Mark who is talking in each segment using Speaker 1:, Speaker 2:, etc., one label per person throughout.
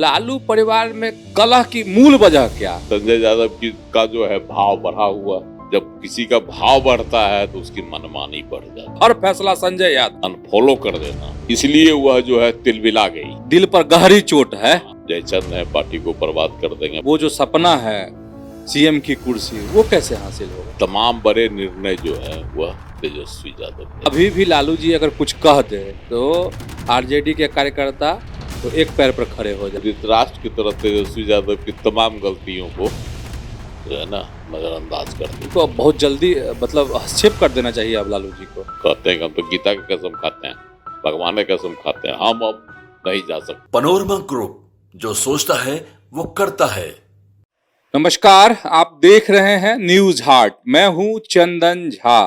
Speaker 1: लालू परिवार में कलह की मूल वजह क्या?
Speaker 2: संजय यादव का जो है भाव बढ़ा हुआ। जब किसी का भाव बढ़ता है तो उसकी मनमानी बढ़ जाती है।
Speaker 1: हर फैसला संजय यादव
Speaker 2: अनफॉलो कर देना, इसलिए वह जो है तिलमिला गई।
Speaker 1: दिल पर गहरी चोट है।
Speaker 2: जयचंद है, पार्टी को बर्बाद कर देंगे।
Speaker 1: वो जो सपना है सीएम की कुर्सी, वो कैसे हासिल होगा?
Speaker 2: तमाम बड़े निर्णय जो है वह तेजस्वी यादव ने।
Speaker 1: अभी भी लालू जी अगर कुछ कह दे तो आरजेडी के कार्यकर्ता तो एक पैर पर खड़े हो जाए।
Speaker 2: धृतराष्ट्र की तरह तेजस्वी यादव की तमाम गलतियों को जो है ना नजरअंदाज कर दी।
Speaker 1: तो बहुत जल्दी मतलब हस्तक्षेप कर देना चाहिए अब लालू जी को।
Speaker 2: कहते हैं कि हम तो गीता की कसम खाते हैं, भगवान की कसम खाते हैं, हम अब नहीं जा सकते।
Speaker 3: पनोरमा ग्रुप, जो सोचता है वो करता है।
Speaker 1: नमस्कार, आप देख रहे हैं न्यूज हार्ट। मैं हूं चंदन झा।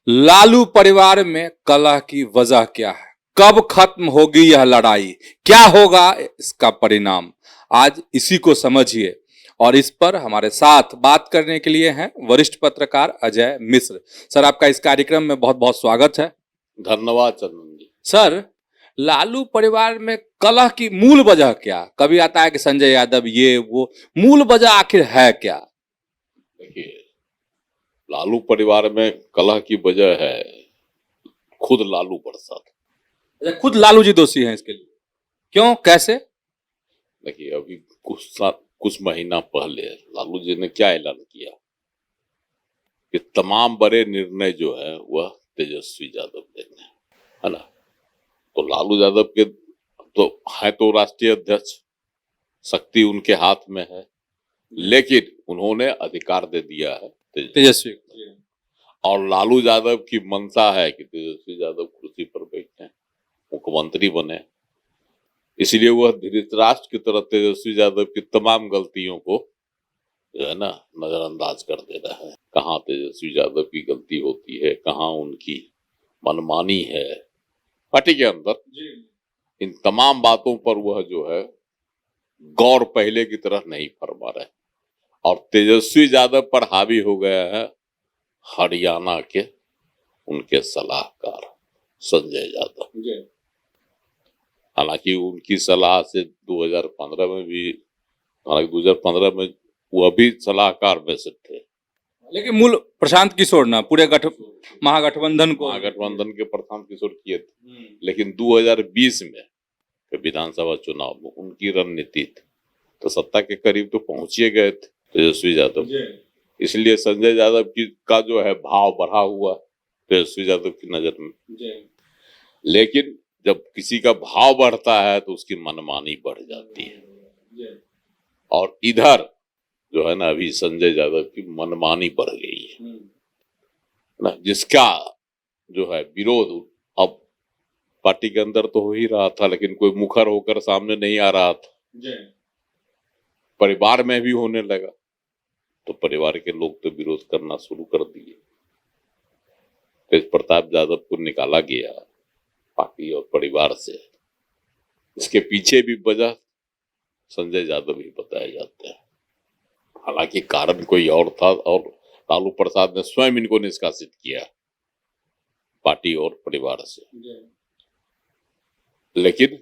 Speaker 1: लालू परिवार में कलह की वजह क्या है? कब खत्म होगी यह लड़ाई? क्या होगा इसका परिणाम? आज इसी को समझिए। और इस पर हमारे साथ बात करने के लिए हैं वरिष्ठ पत्रकार अजय मिश्र। सर, आपका इस कार्यक्रम में बहुत बहुत स्वागत है।
Speaker 2: धन्यवाद चंदन जी।
Speaker 1: सर, लालू परिवार में कलह की मूल वजह क्या? कभी आता है कि संजय यादव ये वो, मूल वजह आखिर है क्या?
Speaker 2: देखिए, लालू परिवार में कलह की वजह है खुद लालू प्रसाद।
Speaker 1: अच्छा, खुद लालू जी दोषी हैं इसके लिए? क्यों, कैसे?
Speaker 2: देखिए, अभी कुछ महीना पहले लालू जी ने क्या ऐलान किया कि तमाम बड़े निर्णय जो है वह तेजस्वी यादव लेंगे, है ना। तो लालू यादव के तो राष्ट्रीय अध्यक्ष, शक्ति उनके हाथ में है, लेकिन उन्होंने अधिकार दे दिया है
Speaker 1: तेजस्वी।
Speaker 2: और लालू यादव की मंशा है कि तेजस्वी यादव कुर्सी पर बैठे, मुख्यमंत्री बने। इसलिए वह धृतराष्ट्र की तरह तेजस्वी यादव की तमाम गलतियों को जो है ना नजरअंदाज कर दे रहा है। कहाँ तेजस्वी यादव की गलती होती है, कहाँ उनकी मनमानी है पार्टी के अंदर, इन तमाम बातों पर वह जो है गौर पहले की तरह नहीं फरमा रहे। और तेजस्वी यादव पर हावी हो गया है हरियाणा के उनके सलाहकार संजय यादव। हालांकि उनकी सलाह से 2015 में भी, हालांकि 2015 में वह भी सलाहकार में से थे,
Speaker 1: लेकिन मूल प्रशांत किशोर ना पूरे महागठबंधन
Speaker 2: के प्रशांत किशोर किए थे। लेकिन 2020 में विधानसभा चुनाव में उनकी रणनीति थी, तो सत्ता के करीब तो पहुंच ही गए थे तेजस्वी यादव। इसलिए संजय यादव का जो है भाव बढ़ा हुआ तेजस्वी यादव की नजर में। लेकिन जब किसी का भाव बढ़ता है तो उसकी मनमानी बढ़ जाती है। और इधर जो है ना अभी संजय यादव की मनमानी बढ़ गई है ना, जिसका जो है विरोध अब पार्टी के अंदर तो हो ही रहा था, लेकिन कोई मुखर होकर सामने नहीं आ रहा था। परिवार में भी होने लगा, तो परिवार के लोग तो विरोध करना शुरू कर दिए। तेज प्रताप यादव को निकाला गया पार्टी और परिवार से। इसके पीछे भी वजह संजय यादव ही बताए जाते हैं। हालांकि कारण कोई और था और लालू प्रसाद ने स्वयं इनको निष्कासित किया पार्टी और परिवार से। लेकिन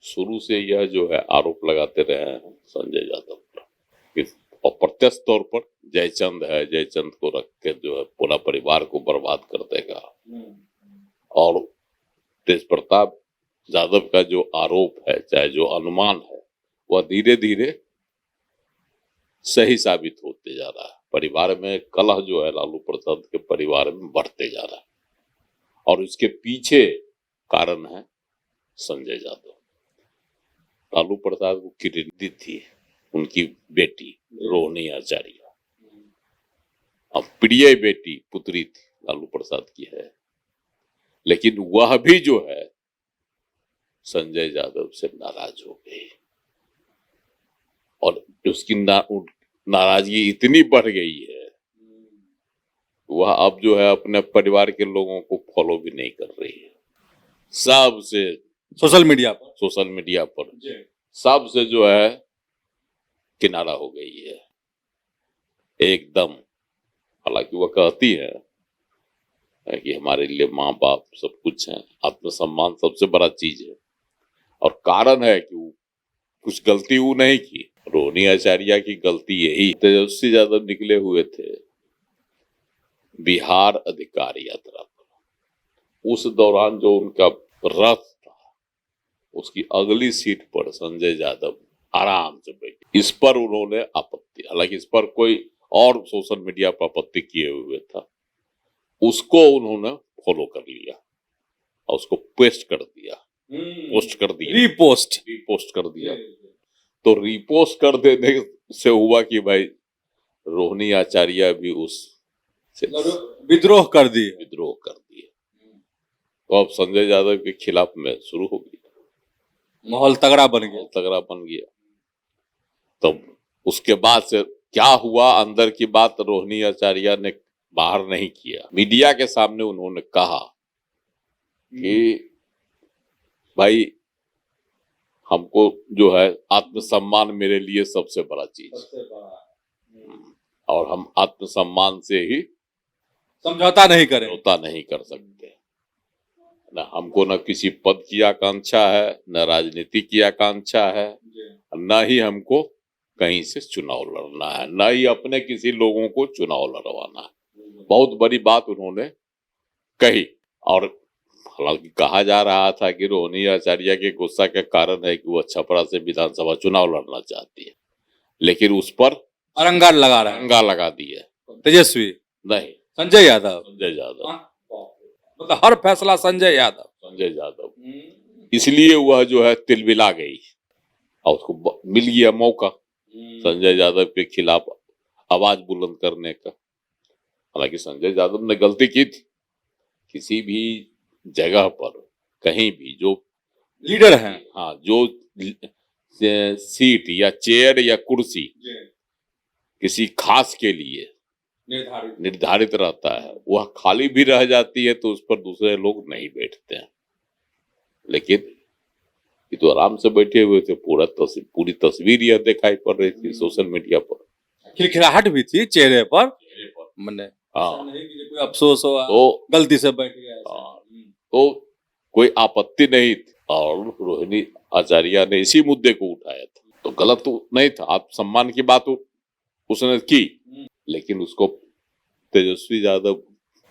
Speaker 2: शुरू से यह जो है आरोप लगाते रहे हैं संजय यादव पर, और प्रत्यक्ष तौर पर जयचंद है, जयचंद को रख के जो है पूरा परिवार को बर्बाद कर देगा। और तेज प्रताप यादव का जो आरोप है, चाहे जो अनुमान है, वह धीरे धीरे सही साबित होते जा रहा है। परिवार में कलह जो है लालू प्रसाद के परिवार में बढ़ते जा रहा है, और इसके पीछे कारण है संजय यादव। लालू प्रसाद को क्रेडिट थी उनकी बेटी रोहिणी आचार्य, अब प्रिय बेटी पुत्री थी लालू प्रसाद की है, लेकिन वह भी जो है संजय यादव से नाराज हो गई। और उसकी नाराजगी इतनी बढ़ गई है, वह अब जो है अपने परिवार के लोगों को फॉलो भी नहीं कर रही है। सबसे सोशल मीडिया पर सबसे जो है किनारा हो गई है एकदम। हालांकि वह कहती है कि हमारे लिए माँ बाप सब कुछ है, आत्मसम्मान सबसे बड़ा चीज है। और कारण है कि कुछ गलती वो नहीं की। रोहिणी आचार्य की गलती यही, तेजस्वी यादव निकले हुए थे बिहार अधिकार यात्रा पर। उस दौरान जो उनका रथ था, उसकी अगली सीट पर संजय यादव आराम से बैठे। इस पर उन्होंने आपत्ति, हालांकि इस पर कोई और सोशल मीडिया पर आपत्ति किए हुए था, उसको उन्होंने फॉलो कर लिया और उसको पोस्ट कर दिया, रीपोस्ट कर दिया। तो रीपोस्ट कर देने से हुआ कि भाई रोहिणी आचार्य भी उस से
Speaker 1: विद्रोह कर दिए।
Speaker 2: तो अब संजय यादव के खिलाफ में शुरू हो गया,
Speaker 1: माहौल तगड़ा बन गया।
Speaker 2: तब उसके बाद से क्या हुआ, अंदर की बात रोहिणी आचार्य ने बाहर नहीं किया। मीडिया के सामने उन्होंने कहा कि भाई हमको जो है आत्मसम्मान मेरे लिए सबसे बड़ा चीज, और हम आत्मसम्मान से ही
Speaker 1: समझौता नहीं
Speaker 2: कर सकते। न हमको न किसी पद की आकांक्षा है, न राजनीति की आकांक्षा है, न ही हमको कहीं से चुनाव लड़ना है, न ही अपने किसी लोगों को चुनाव लड़वाना है। बहुत बड़ी बात उन्होंने कही। और हालांकि कहा जा रहा था कि रोहिणी आचार्य के गुस्सा के कारण है कि वो छपरा से विधानसभा चुनाव लड़ना चाहती है, लेकिन उस पर
Speaker 1: अरंगा लगा
Speaker 2: दिए
Speaker 1: तेजस्वी
Speaker 2: नहीं,
Speaker 1: संजय यादव। मतलब हर फैसला संजय यादव।
Speaker 2: इसलिए वह जो है तिलमिला गई और उसको मिल गया मौका संजय यादव के खिलाफ आवाज बुलंद करने का। हालांकि संजय यादव ने गलती की थी, किसी भी जगह पर कहीं भी जो
Speaker 1: लीडर हैं,
Speaker 2: हाँ, जो सीट या चेयर या कुर्सी किसी खास के लिए निर्धारित रहता है, वह खाली भी रह जाती है तो उस पर दूसरे लोग नहीं बैठते हैं। लेकिन ये तो आराम से बैठे हुए थे, पूरी तस्वीर यह दिखाई पड़ रही थी सोशल मीडिया पर।
Speaker 1: खिलखिलाहट भी थी चेहरे पर, मैंने कोई अफसोस हो तो गलती से बैठ गया,
Speaker 2: तो कोई आपत्ति नहीं थी। और रोहिणी आचार्य ने इसी मुद्दे को उठाया था, तो गलत तो नहीं था। आत्मसम्मान की बात उसने की, लेकिन उसको तेजस्वी यादव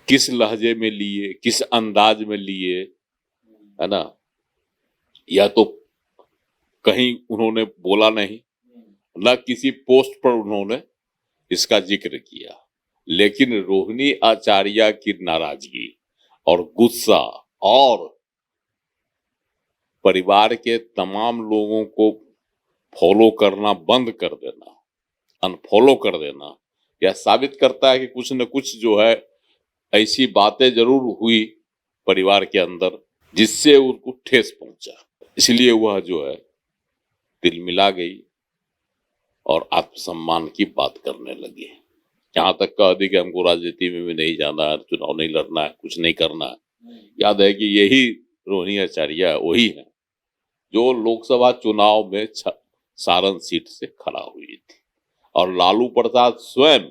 Speaker 2: किस लहजे में लिए, किस अंदाज में लिए, है ना, या तो कहीं उन्होंने बोला नहीं, न किसी पोस्ट पर उन्होंने इसका जिक्र किया। लेकिन रोहिणी आचार्य की नाराजगी और गुस्सा और परिवार के तमाम लोगों को फॉलो करना बंद कर देना, अनफॉलो कर देना, यह साबित करता है कि कुछ न कुछ जो है ऐसी बातें जरूर हुई परिवार के अंदर जिससे उनको ठेस पहुंचा। इसलिए वह जो है तिलमिला गई और आत्मसम्मान की बात करने लगी। यहाँ तक कह दी कि हमको राजनीति में भी नहीं जाना है, चुनाव नहीं लड़ना है, कुछ नहीं करना है। याद है कि यही रोहिणी आचार्य वही है जो लोकसभा चुनाव में सारण सीट से खड़ा हुई थी, और लालू प्रसाद स्वयं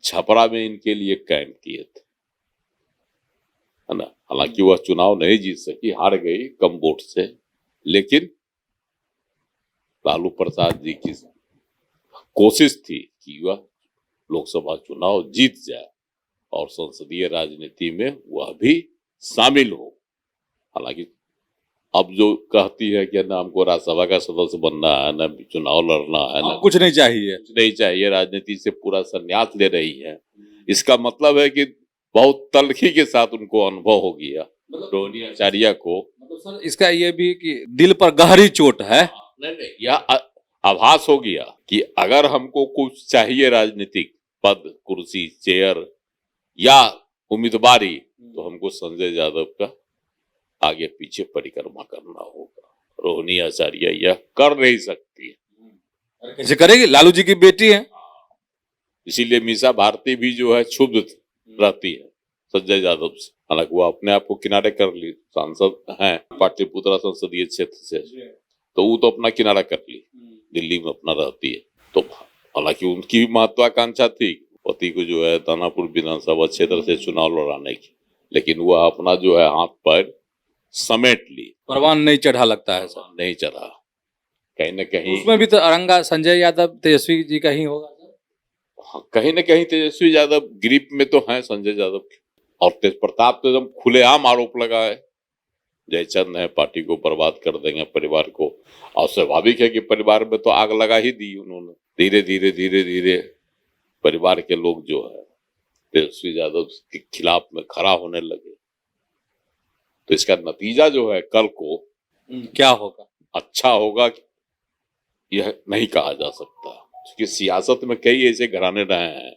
Speaker 2: छपरा में इनके लिए कैंप किए थे, है ना। हालांकि वह चुनाव नहीं जीत सकी, हार गई कम वोट से, लेकिन लालू प्रसाद जी की कोशिश थी कि वह लोकसभा चुनाव जीत जाए और संसदीय राजनीति में वह भी शामिल हो। हालांकि अब जो कहती है कि ना हमको राज्यसभा का सदस्य बनना है, ना चुनाव लड़ना है, ना
Speaker 1: कुछ नहीं चाहिए,
Speaker 2: राजनीति से पूरा संन्यास ले रही है। इसका मतलब है कि बहुत तल्खी के साथ उनको अनुभव हो गया रोहिणी आचार्य को।
Speaker 1: मतलब सर इसका ये भी कि दिल पर गहरी चोट है।
Speaker 2: नहीं, यह आभास हो गया कि अगर हमको कुछ चाहिए, राजनीतिक पद, कुर्सी, चेयर या उम्मीदवारी, तो हमको संजय यादव का आगे पीछे परिक्रमा करना होगा। रोहिणी आचार्य यह कर नहीं सकती है।
Speaker 1: कैसे करेगी? लालू जी की बेटी है।
Speaker 2: इसीलिए मीसा भारती भी जो है क्षुब्ध रहती है संजय यादव से। हालांकि वो अपने आप को किनारे कर ली, सांसद हैं पाटलिपुत्रा संसदीय क्षेत्र से, तो वो तो अपना किनारा कर ली, दिल्ली में अपना रहती है। तो हालांकि उनकी भी महत्वाकांक्षा थी पति को जो है दानापुर विधानसभा क्षेत्र से चुनाव लड़ाने की, लेकिन वह अपना जो है हाथ पैर समेट ली,
Speaker 1: परवान नहीं चढ़ा लगता है सर।
Speaker 2: नहीं चला। कहीं न कहीं
Speaker 1: उसमें भी तो अरंगा संजय यादव तेजस्वी जी का ही होगा सर।
Speaker 2: हाँ, कहीं न कहीं तेजस्वी यादव ग्रिप में तो हैं संजय यादव के। और तेज प्रताप तो एकदम खुलेआम आरोप लगा है, जयचंद है पार्टी को बर्बाद कर देंगे, परिवार को। और स्वाभाविक है कि परिवार में तो आग लगा ही दी उन्होंने। धीरे धीरे धीरे धीरे परिवार के लोग जो है तेजस्वी यादव के खिलाफ में खड़ा होने लगे। तो इसका नतीजा जो है कल को
Speaker 1: क्या होगा?
Speaker 2: अच्छा होगा यह नहीं कहा जा सकता, क्योंकि सियासत में कई ऐसे घराने रहे हैं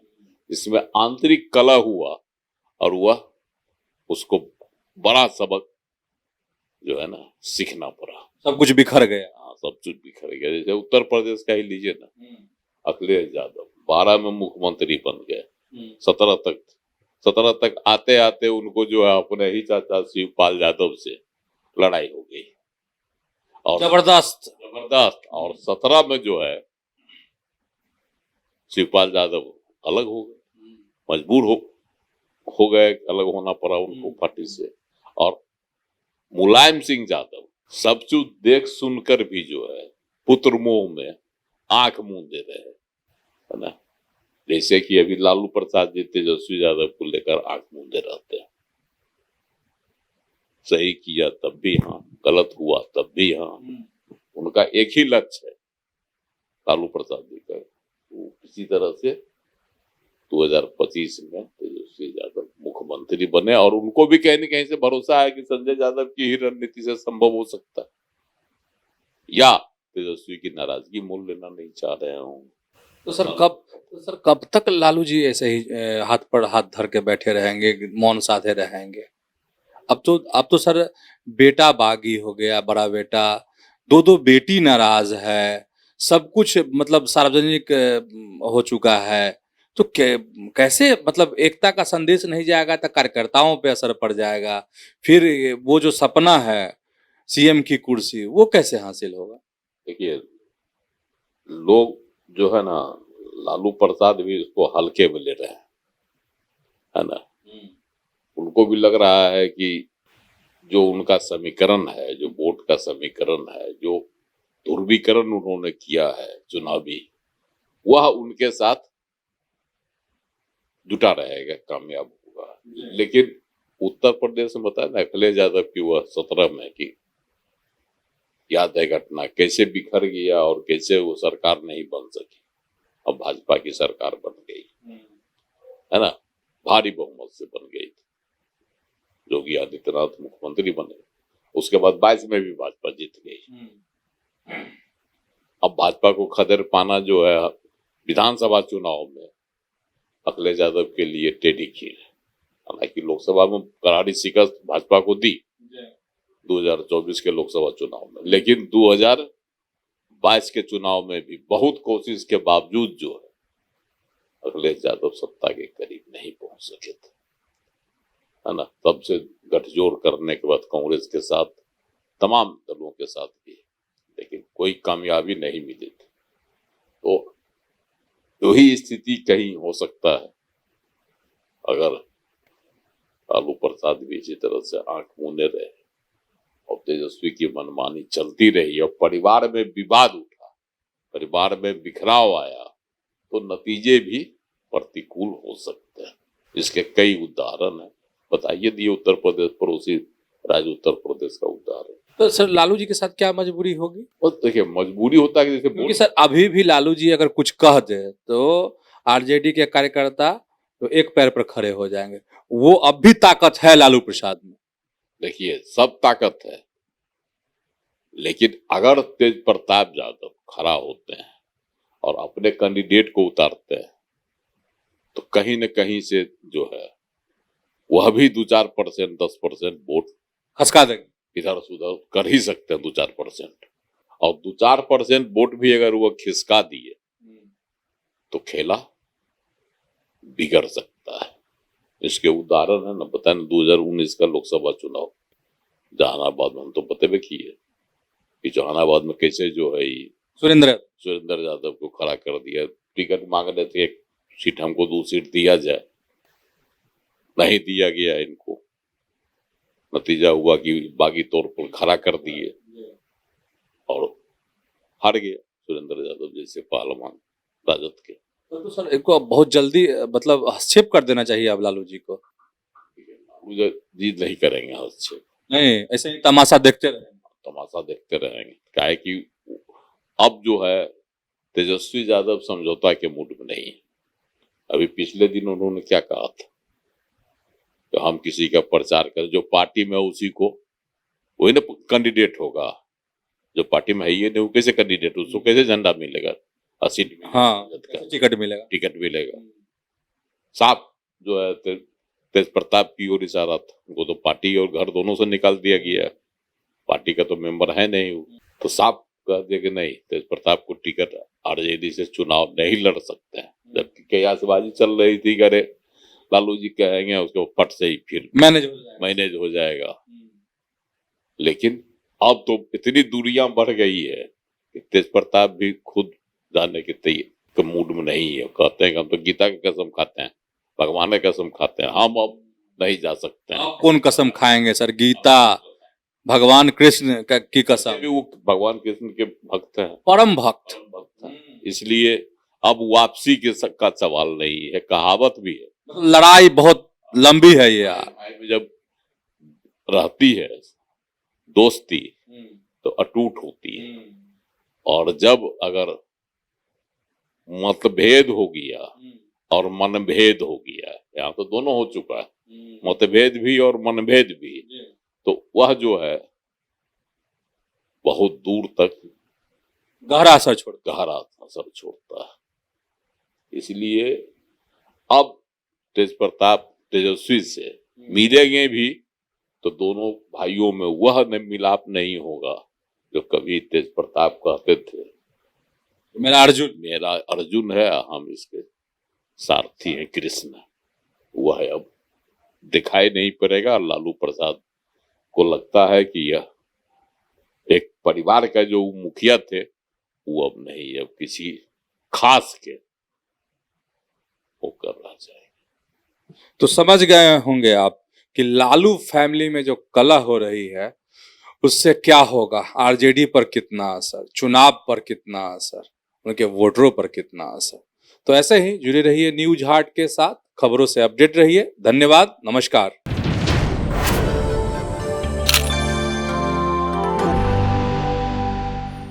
Speaker 2: जिसमें आंतरिक कलह हुआ और वह उसको बड़ा सबक जो है ना सीखना पड़ा।
Speaker 1: सब कुछ बिखर गया।
Speaker 2: हाँ, सब कुछ बिखर गया। जैसे उत्तर प्रदेश का ही लीजिए ना, अखिलेश यादव 12 में मुख्यमंत्री बन गए, 17 तक आते आते उनको जो है अपने ही चाचा शिवपाल यादव से लड़ाई हो गई और
Speaker 1: जबरदस्त।
Speaker 2: और 17 में जो है शिवपाल यादव अलग हो गए, मजबूर हो गए, अलग होना पड़ा उनको पार्टी से। और मुलायम सिंह यादव सब कुछ देख सुनकर भी जो है पुत्र मोह में आंख मूंदे रहे, है ना। जैसे कि अभी लालू प्रसाद जी तेजस्वी यादव को लेकर आंख मूंदे रहते हैं। सही किया तब भी हाँ, गलत हुआ तब भी हाँ। उनका एक ही लक्ष्य है लालू प्रसाद जी का, वो किसी तरह से 2025 में तेजस्वी यादव मुख्यमंत्री बने। और उनको भी कहीं न कहीं से भरोसा है कि संजय यादव की ही रणनीति से संभव हो सकता है, या तेजस्वी की नाराजगी मोल लेना नहीं चाह रहे हों।
Speaker 1: तो सर कब तक लालू जी ऐसे ही हाथ पर हाथ धर के बैठे रहेंगे, मौन साधे रहेंगे? अब तो सर बेटा बागी हो गया, बड़ा बेटा, दो बेटी नाराज है, सब कुछ मतलब सार्वजनिक हो चुका है। तो कैसे मतलब एकता का संदेश नहीं जाएगा तो कार्यकर्ताओं पे असर पड़ जाएगा। फिर वो जो सपना है सीएम की कुर्सी, वो कैसे हासिल होगा?
Speaker 2: देखिए, लोग जो है ना लालू प्रसाद भी उसको हल्के में ले रहे हैं, है ना। उनको भी लग रहा है कि जो उनका समीकरण है, जो वोट का समीकरण है, जो ध्रुवीकरण उन्होंने किया है चुनावी, वह उनके साथ जुटा रहेगा, कामयाब होगा। लेकिन उत्तर प्रदेश में बताया ना अखिलेश यादव की वह 17 में की याद है घटना, कैसे बिखर गया और कैसे वो सरकार नहीं बन सकी। अब भाजपा की सरकार बन गई, है ना, भारी बहुमत से बन गई थी। योगी आदित्यनाथ मुख्यमंत्री बने, उसके बाद 22 में भी भाजपा जीत गई। अब भाजपा को खदेड़ पाना जो है विधानसभा चुनाव में अखिलेश यादव के लिए टेढ़ी खीर है। हालांकि लोकसभा में करारी शिकस्त भाजपा को दी 2024 के लोकसभा चुनाव में, लेकिन 2022 के चुनाव में भी बहुत कोशिश के बावजूद जो है अखिलेश यादव सत्ता के करीब नहीं पहुंच सके थे, है ना। तब से गठजोड़ करने के बाद कांग्रेस के साथ, तमाम दलों के साथ भी, लेकिन कोई कामयाबी नहीं मिली थी। तो वही स्थिति कहीं हो सकता है अगर लालू प्रसाद भी इसी तरह से आंख मूंदे रहे और तेजस्वी की मनमानी चलती रही और परिवार में विवाद उठा, परिवार में बिखराव आया, तो नतीजे भी प्रतिकूल हो सकते हैं। इसके कई उदाहरण हैं, बताइए दिए उत्तर प्रदेश, पड़ोसी राज्य उत्तर प्रदेश का उदाहरण।
Speaker 1: तो सर लालू जी के साथ क्या मजबूरी होगी?
Speaker 2: और देखिए मजबूरी होता है कि जैसे
Speaker 1: क्योंकि सर अभी भी लालू जी अगर कुछ कह दे तो आरजेडी के कार्यकर्ता तो एक पैर पर खड़े हो जाएंगे। वो अब भी ताकत है लालू प्रसाद में।
Speaker 2: देखिए सब ताकत है, लेकिन अगर तेज प्रताप यादव खड़ा होते हैं और अपने कैंडिडेट को उतारते हैं तो कहीं न कहीं से जो है वह भी 2-4%, 10% वोट
Speaker 1: खसका देंगे,
Speaker 2: इधर उधर कर ही सकते हैं 2-4%। और 2-4% वोट भी अगर वह खिसका दिए तो खेला बिगड़ सकता है। इसके उदाहरण है ना, पता नहीं 2019 का लोकसभा चुनाव जहानाबाद में, हम तो पते में किए कि जहानाबाद में कैसे जो है सुरेंद्र यादव को खड़ा कर दिया। टिकट मांग रहे थे, एक सीट हमको 2 सीट दिया जाए, नहीं दिया गया इनको। नतीजा हुआ कि बागी तौर पर खड़ा कर दिए और हार गया सुरेंद्र यादव जैसे पहलवान राजद के।
Speaker 1: तो सर इनको अब बहुत जल्दी मतलब हस्तक्षेप कर देना चाहिए अब लालू जी को।
Speaker 2: मुझे जीत नहीं करेंगे हस्तक्षेप,
Speaker 1: नहीं ऐसे ही तमाशा देखते रहे।
Speaker 2: तमाशा देखते रहेंगे। क्या है कि अब जो है तेजस्वी यादव समझौता के मूड में नहीं है। अभी पिछले दिन उन्होंने क्या कहा था कि हम किसी का प्रचार करें, जो पार्टी में उसी को वही ना कैंडिडेट होगा, जो पार्टी में है ये नहीं वो कैसे कैंडिडेट, उसको कैसे झंडा मिलेगा, सीट
Speaker 1: हाँ टिकट मिलेगा।
Speaker 2: टिकट मिलेगा। साफ जो है तेज प्रताप की ओर इशारा था, उनको तो पार्टी और घर दोनों से निकाल दिया गया, पार्टी का तो मेंबर है नहीं वो, तो साफ कह दिया कि नहीं तेज प्रताप को टिकट आरजेडी से चुनाव नहीं लड़ सकते हैं। जबकि चल रही थी कि अरे लालू जी कहेंगे उसको फट से ही फिर मैनेज हो जाएगा। लेकिन अब तो इतनी दूरियां बढ़ गई है कि तेज प्रताप भी खुद जाने के मूड में नहीं है। कहते हैं कि हम तो गीता की कसम खाते हैं, भगवान की कसम खाते हैं, हम अब नहीं जा सकते हैं।
Speaker 1: कौन कसम खाएंगे सर? गीता, भगवान कृष्ण की कसम।
Speaker 2: वो भगवान कृष्ण के भक्त हैं,
Speaker 1: परम भक्त
Speaker 2: हैं। इसलिए अब वापसी का सवाल नहीं है। कहावत भी है,
Speaker 1: लड़ाई बहुत लंबी है ये यार।
Speaker 2: जब रहती है दोस्ती तो अटूट होती है, और जब अगर मतभेद हो गया और मनभेद हो गया, यहाँ तो दोनों हो चुका है, मतभेद भी और मनभेद भी, तो वह जो है बहुत दूर तक
Speaker 1: गहरा असर
Speaker 2: छोड़ता है। इसलिए अब तेज प्रताप तेजस्वी से मिलेंगे भी तो दोनों भाइयों में वह मिलाप नहीं होगा जो कभी तेज प्रताप कहते थे मेरा अर्जुन है, हम इसके सारथी हैं कृष्ण। वह अब दिखाई नहीं पड़ेगा। लालू प्रसाद को लगता है कि यह एक परिवार का जो मुखिया थे वो अब नहीं, अब किसी खास के होकर रह जाएगा।
Speaker 1: तो समझ गए होंगे आप कि लालू फैमिली में जो कलह हो रही है उससे क्या होगा, आरजेडी पर कितना असर, चुनाव पर कितना असर, उनके वोटरों पर कितना असर। तो ऐसे ही जुड़े रहिए न्यूज हाट के साथ, खबरों से अपडेट रहिए। धन्यवाद, नमस्कार।